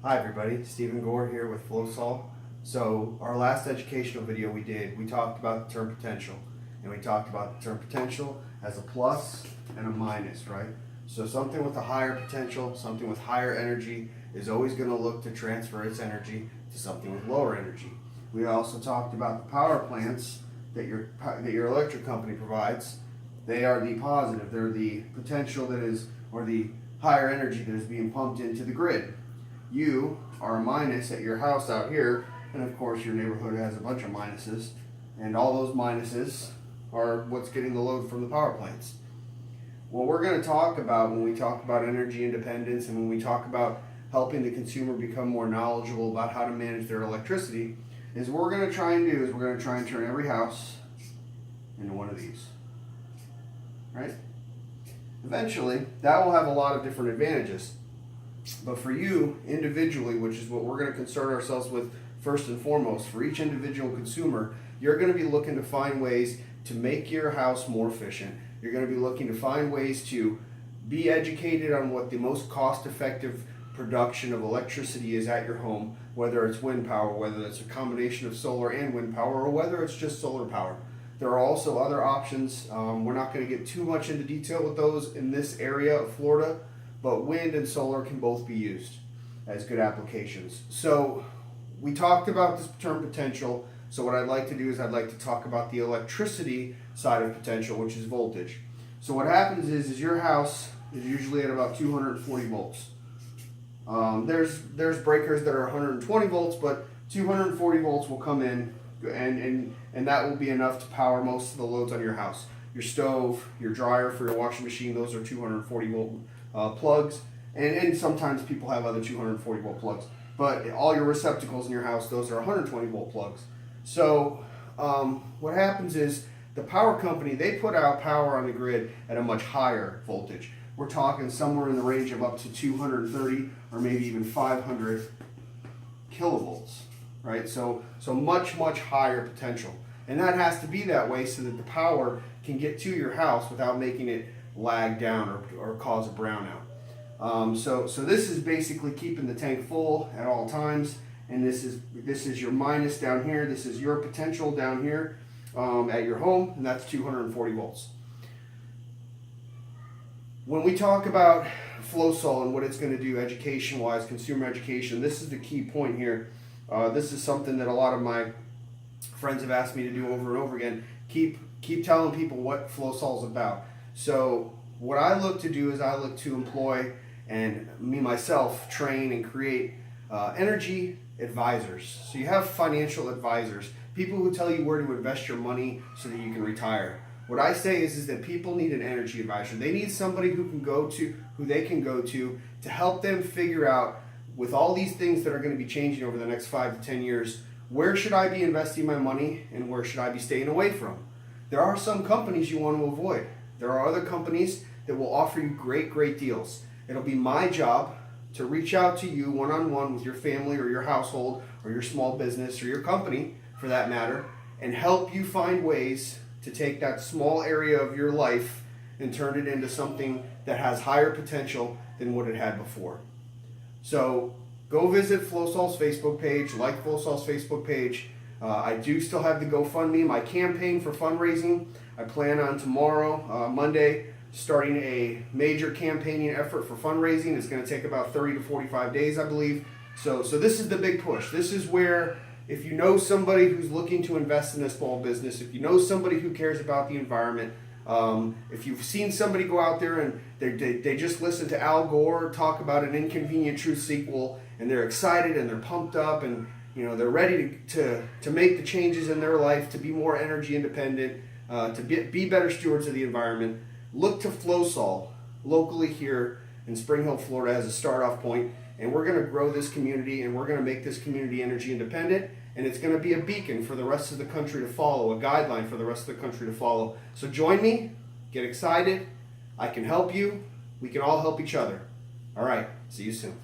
Hi everybody, Stephen Gore here with FlowSol. So our last educational video we talked about the term potential. And we talked about the term potential as a plus and a minus, right? So something with a higher potential, something with higher energy is always going to look to transfer its energy to something with lower energy. We also talked about the power plants that your electric company provides. They are the positive, they're the potential that is, or the higher energy that is being pumped into the grid. You are a minus at your house out here, and of course your neighborhood has a bunch of minuses, and all those minuses are what's getting the load from the power plants. What we're going to talk about when we talk about energy independence and when we talk about helping the consumer become more knowledgeable about how to manage their electricity is what we're going to try and do is we're going to try and turn every house into one of these, right? Eventually, that will have a lot of different advantages. But for you individually, which is what we're going to concern ourselves with first and foremost, for each individual consumer, you're going to be looking to find ways to make your house more efficient. You're going to be looking to find ways to be educated on what the most cost-effective production of electricity is at your home, whether it's wind power, whether it's a combination of solar and wind power, or whether it's just solar power. There are also other options. We're not going to get too much into detail with those in this area of Florida, but wind and solar can both be used as good applications. So we talked about this term potential. So what I'd like to do is I'd like to talk about the electricity side of potential, which is voltage. So what happens is your house is usually at about 240 volts. There's breakers that are 120 volts, but 240 volts will come in, and that will be enough to power most of the loads on your house. Your stove, your dryer for your washing machine, those are 240 volt plugs, and sometimes people have other 240 volt plugs, but all your receptacles in your house, those are 120 volt plugs. So what happens is the power company, they put out power on the grid at a much higher voltage. We're talking somewhere in the range of up to 230 or maybe even 500 kilovolts, right? So much higher potential, and that has to be that way so that the power can get to your house without making it lag down or cause a brownout. So this is basically keeping the tank full at all times, and this is your minus down here. This is your potential down here at your home, and that's 240 volts. When we talk about FlowSol and what it's going to do education-wise, consumer education, this is the key point here. This is something that a lot of my friends have asked me to do over and over again. Keep telling people what FlowSol is about. So what I look to do is I look to employ and me myself train and create energy advisors. So you have financial advisors, people who tell you where to invest your money so that you can retire. What I say is that people need an energy advisor. They need somebody who they can go to help them figure out, with all these things that are going to be changing over the next 5 to 10 years, where should I be investing my money and where should I be staying away from? There are some companies you want to avoid. There are other companies that will offer you great deals. It'll be my job to reach out to you one-on-one with your family or your household or your small business or your company, for that matter, and help you find ways to take that small area of your life and turn it into something that has higher potential than what it had before. So go visit FlowSol's Facebook page, like FlowSol's Facebook page. I do still have the GoFundMe, my campaign for fundraising. I plan on tomorrow, Monday, starting a major campaigning effort for fundraising. It's going to take about 30 to 45 days, I believe. So this is the big push. This is where, if you know somebody who's looking to invest in a small business, if you know somebody who cares about the environment, if you've seen somebody go out there and they just listen to Al Gore talk about an inconvenient truth sequel, and they're excited and they're pumped up and they're ready to make the changes in their life to be more energy independent, to be better stewards of the environment, look to FlowSol locally here in Spring Hill, Florida as a start-off point, and we're going to grow this community and we're going to make this community energy independent, and it's going to be a beacon for the rest of the country to follow, a guideline for the rest of the country to follow. So join me, get excited, I can help you, we can all help each other. All right, see you soon.